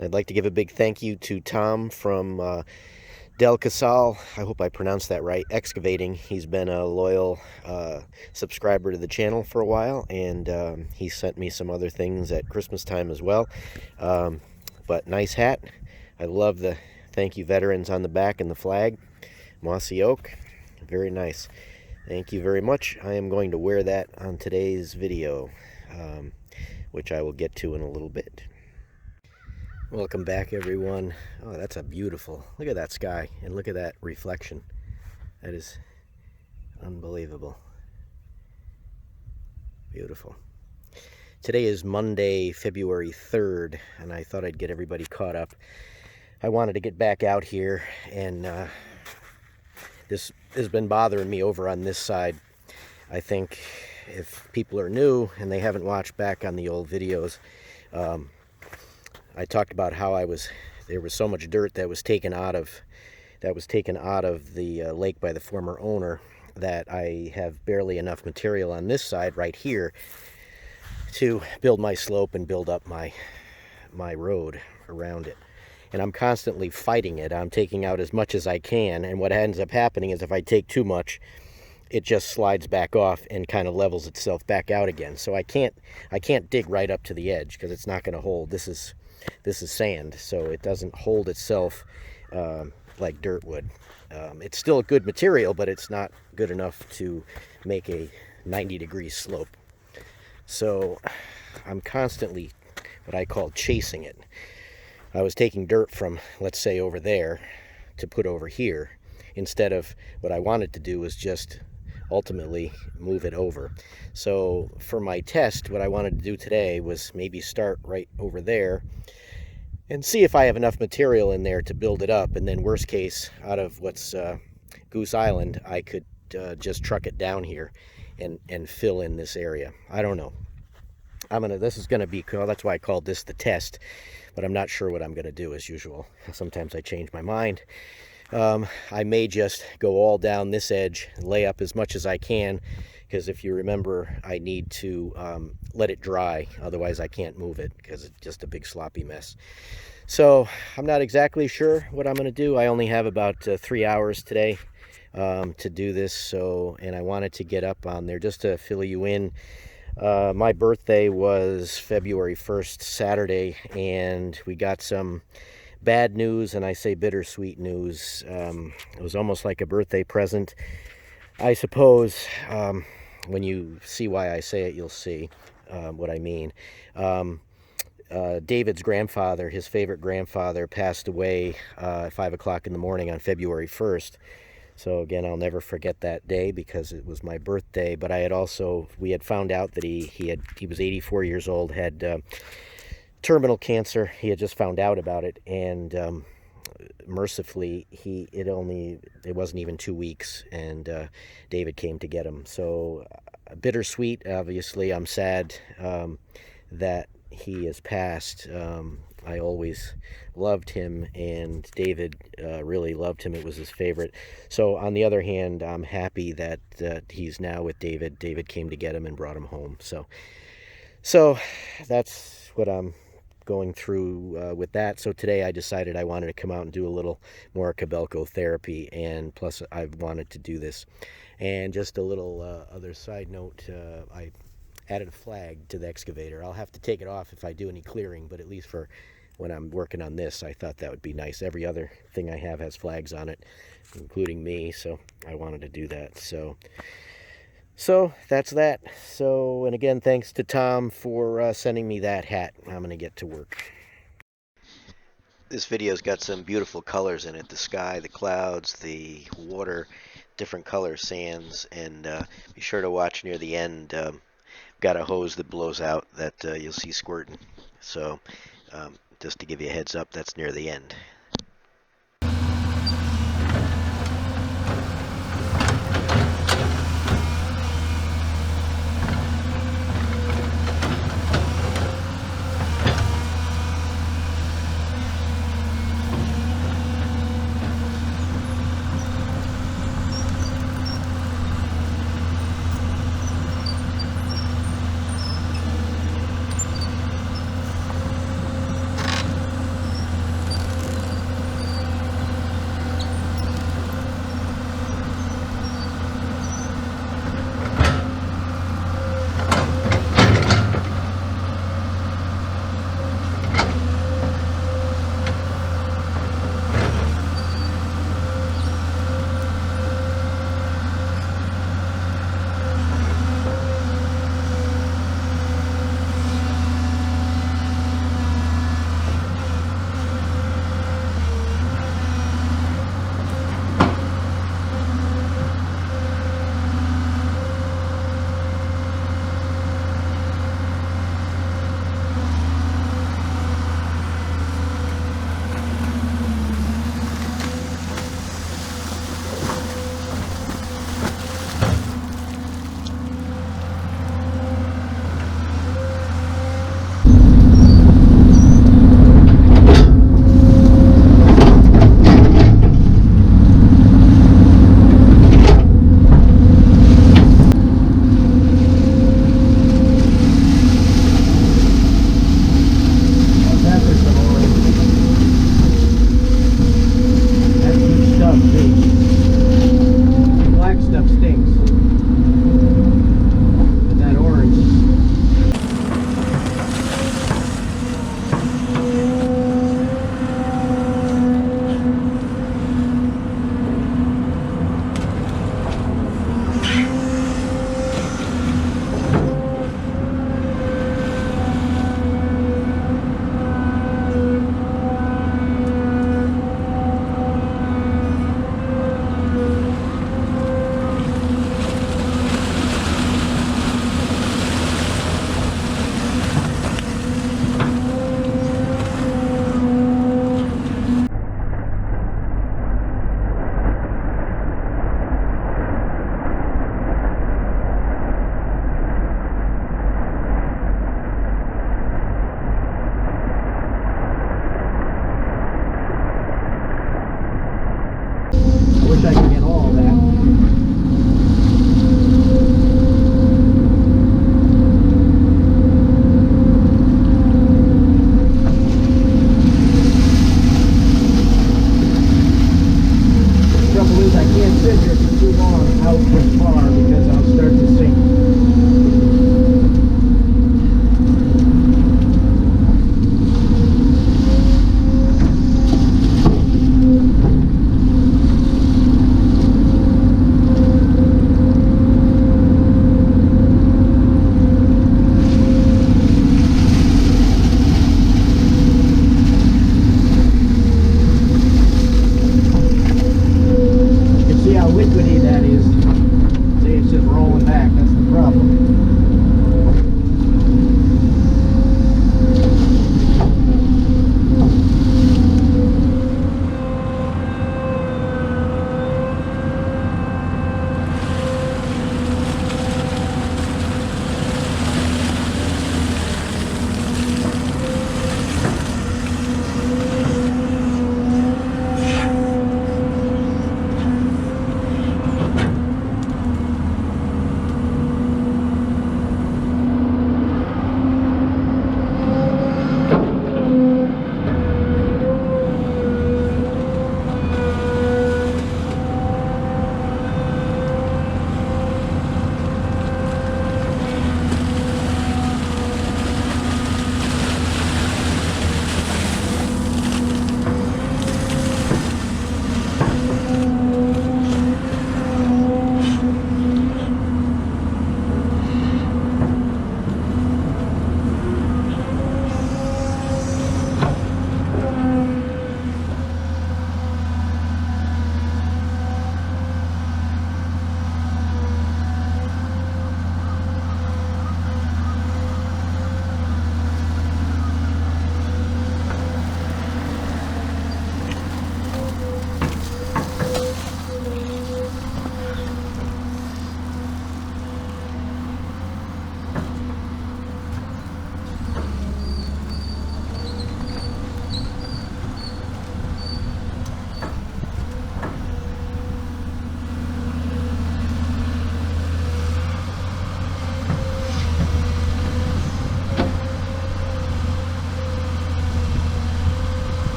I'd like to give a big thank you to Tom from Del Casal, I hope I pronounced that right, Excavating. He's been a loyal subscriber to the channel for a while, and he sent me some other things at Christmas time as well. But nice hat. I love the thank you veterans on the back and the flag. Mossy oak. Very nice. Thank you very much. I am going to wear that on today's video, which I will get to in a little bit. Welcome back, everyone. Oh, that's a beautiful, look at that sky and look at that reflection. That is unbelievable. Beautiful. Today is Monday, February 3rd, and I thought I'd get everybody caught up. I wanted to get back out here, and this has been bothering me over on this side. I think if people are new and they haven't watched back on the old videos, I talked about how there was so much dirt that was taken out of the lake by the former owner that I have barely enough material on this side right here to build my slope and build up my road around it. And I'm constantly fighting it. I'm taking out as much as I can, and what ends up happening is if I take too much, it just slides back off and kind of levels itself back out again. So I can't dig right up to the edge because it's not going to hold. This is sand, so it doesn't hold itself like dirt would. It's still a good material, but it's not good enough to make a 90-degree slope. So I'm constantly what I call chasing it. I was taking dirt from, let's say, over there to put over here, instead of what I wanted to do was just ultimately move it over. So for my test, what I wanted to do today was maybe start right over there and see if I have enough material in there to build it up, and then worst case, out of what's Goose Island, I could just truck it down here and fill in this area. I don't know. This is gonna be cool. That's why I called this the test, but I'm not sure what I'm gonna do as usual. Sometimes I change my mind. I may just go all down this edge, lay up as much as I can, because if you remember, I need to let it dry, otherwise I can't move it because it's just a big sloppy mess. So I'm not exactly sure what I'm going to do. I only have about 3 hours today to do this, and I wanted to get up on there just to fill you in. My birthday was February 1st, Saturday, and we got some bad news, and I say bittersweet news. It was almost like a birthday present, I suppose. When you see why I say it, you'll see what I mean. David's grandfather, his favorite grandfather, passed away at 5 o'clock in the morning on February 1st. So again, I'll never forget that day because it was my birthday. But we had found out that he was 84 years old, had terminal cancer. He had just found out about it, and mercifully, it wasn't even 2 weeks, and David came to get him. So bittersweet. Obviously, I'm sad that he has passed. I always loved him, and David really loved him. It was his favorite. So on the other hand, I'm happy that he's now with David. David came to get him and brought him home. So that's what I'm going through with that. So today I decided I wanted to come out and do a little more Cabelco therapy, and plus I wanted to do this. And just a little other side note, I added a flag to the excavator. I'll have to take it off if I do any clearing, but at least for when I'm working on this, I thought that would be nice. Every other thing I have has flags on it, including me, so I wanted to do that. So that's that. So, and again, thanks to Tom for sending me that hat. I'm going to get to work. This video's got some beautiful colors in it. The sky, the clouds, the water, different color sands, and be sure to watch near the end. Got a hose that blows out that you'll see squirting. So just to give you a heads up, that's near the end.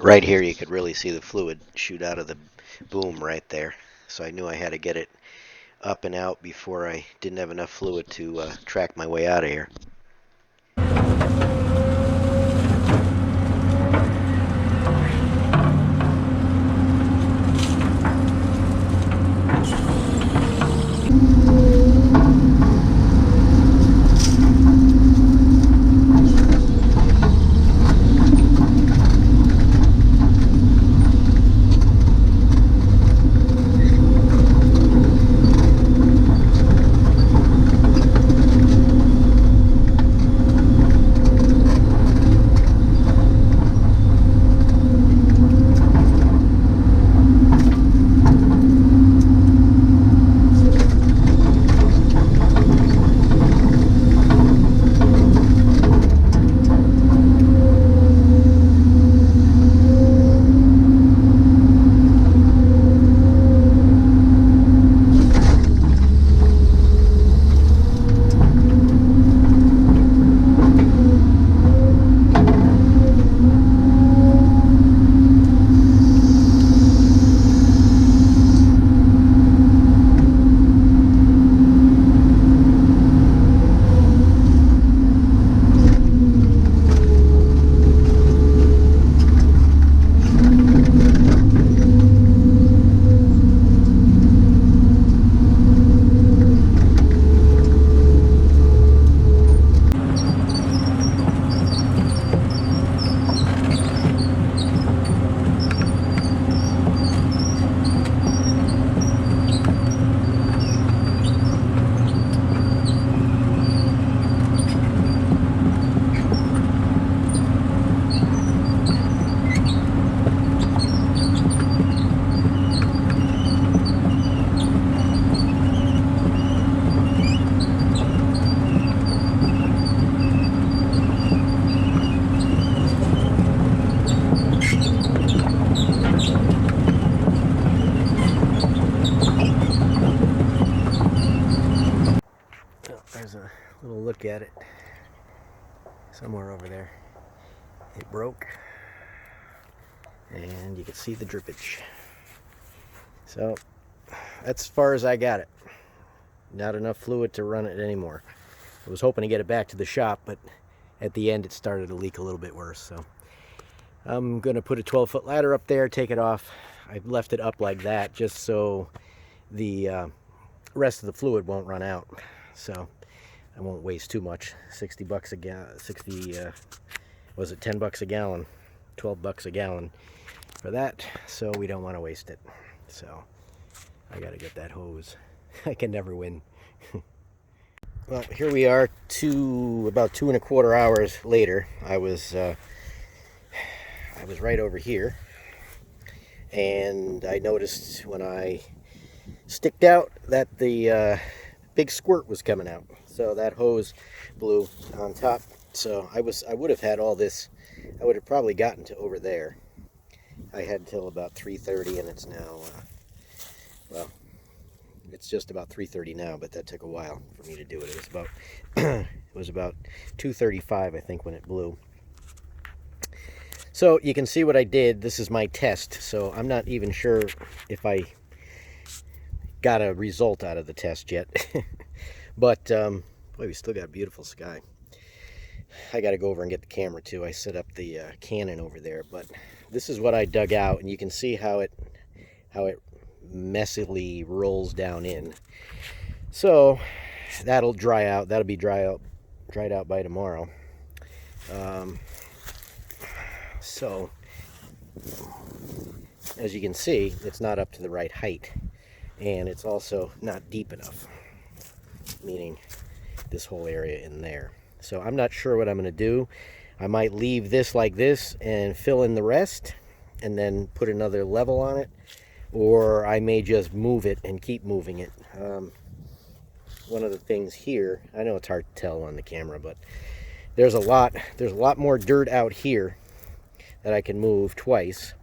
Right here you could really see the fluid shoot out of the boom right there. So I knew I had to get it up and out before I didn't have enough fluid to track my way out of here. There's a little look at it somewhere over there. It broke, and you can see the drippage. So that's as far as I got it. Not enough fluid to run it anymore. I was hoping to get it back to the shop, but at the end it started to leak a little bit worse. So I'm going to put a 12-foot ladder up there, take it off. I've left it up like that just so the rest of the fluid won't run out. So I won't waste too much. 60 bucks a gallon, was it 10 bucks a gallon? 12 bucks a gallon for that, so we don't want to waste it. So I got to get that hose. I can never win. Well, here we are, about 2¼ hours later. I was right over here, and I noticed when I sticked out that the big squirt was coming out. So that hose blew on top. So I would have had all this. I would have probably gotten to over there. I had till about 3:30, and it's now well, it's just about 3:30 now, but that took a while for me to do it. It was about 2:35, I think, when it blew. So you can see what I did. This is my test, so I'm not even sure if I got a result out of the test yet. But boy, we still got a beautiful sky. I got to go over and get the camera too. I set up the Canon over there, but this is what I dug out, and you can see how it messily rolls down in. So that'll dry out. That'll be dried out by tomorrow. So as you can see, it's not up to the right height, and it's also not deep enough, meaning this whole area in there. So I'm not sure what I'm going to do. I might leave this like this and fill in the rest and then put another level on it, or I may just move it and keep moving it. One of the things here, I know it's hard to tell on the camera, but there's a lot more dirt out here that I can move twice.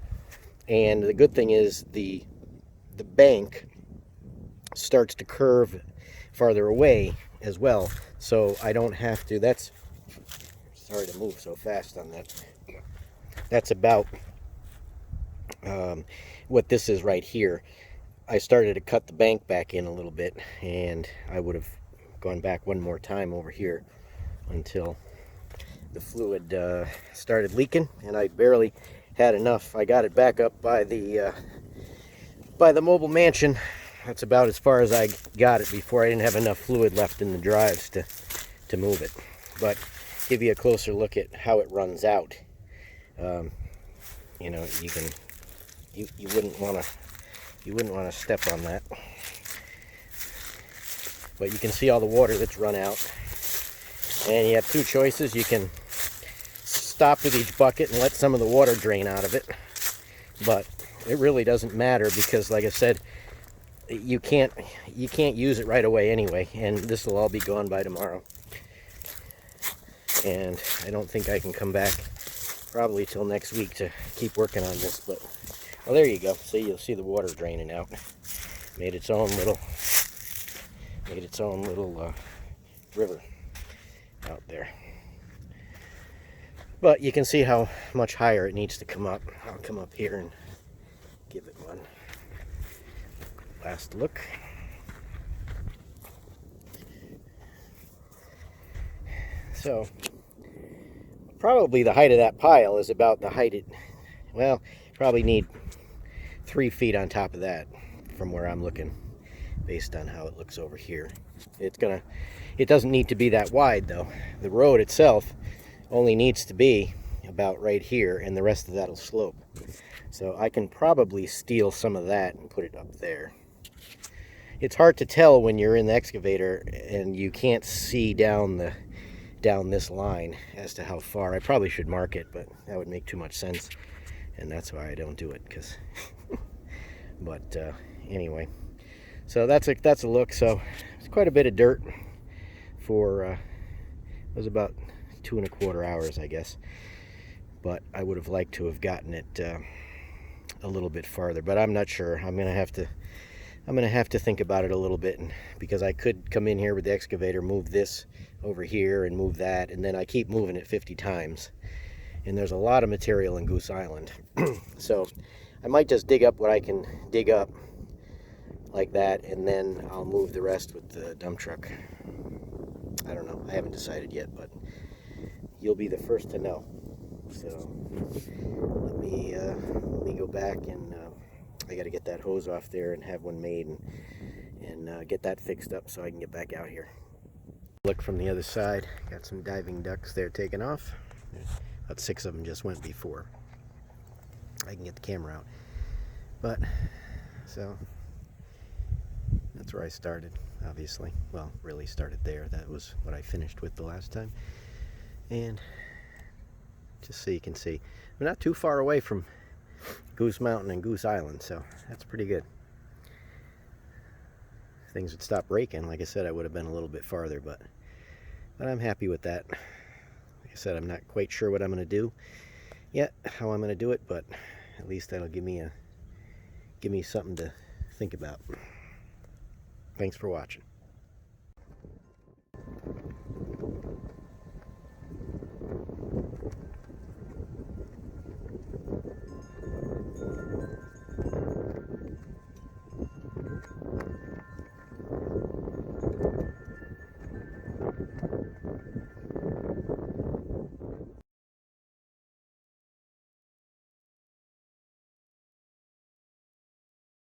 And the good thing is the bank starts to curve farther away as well, so I don't have to. That's sorry to move so fast on that. That's about What this is right here, I started to cut the bank back in a little bit, and I would have gone back one more time over here until the fluid started leaking, and I barely had enough. I got it back up by the mobile mansion. That's about as far as I got it before I didn't have enough fluid left in the drives to move it. But give you a closer look at how it runs out. You know, you wouldn't want to step on that. But you can see all the water that's run out. And you have two choices. You can stop with each bucket and let some of the water drain out of it. But it really doesn't matter because, like I said, you can't use it right away anyway, and this will all be gone by tomorrow. And I don't think I can come back probably till next week to keep working on this. But well, there you go. See, you'll see the water draining out. Made its own little river out there. But you can see how much higher it needs to come up. I'll come up here and give it one last look. So probably the height of that pile is about the height it, well, probably need 3 feet on top of that from where I'm looking, based on how it looks over here. It doesn't need to be that wide though. The road itself only needs to be about right here, and the rest of that'll slope. So I can probably steal some of that and put it up there. It's hard to tell when you're in the excavator and you can't see down this line as to how far. I probably should mark it, but that would make too much sense, and that's why I don't do it. But anyway, so that's a look. So it's quite a bit of dirt for it was about 2¼ hours, I guess. But I would have liked to have gotten it a little bit farther, but I'm not sure. I'm gonna have to think about it a little bit, because I could come in here with the excavator, move this over here and move that, and then I keep moving it 50 times, and there's a lot of material in Goose Island. So I might just dig up what I can dig up like that, and then I'll move the rest with the dump truck. I don't know. I haven't decided yet, but you'll be the first to know. So let me go back, and I got to get that hose off there and have one made and get that fixed up so I can get back out here. Look from the other side. Got some diving ducks there taking off. About 6 of them just went before I can get the camera out. But so that's where I started, obviously. Well, really started there. That was what I finished with the last time. And just so you can see, we're not too far away from Goose Mountain and Goose Island, so that's pretty good. If things would stop breaking, like I said, I would have been a little bit farther, but I'm happy with that. Like I said, I'm not quite sure what I'm going to do yet, how I'm going to do it, but at least that'll give me something to think about. Thanks for watching.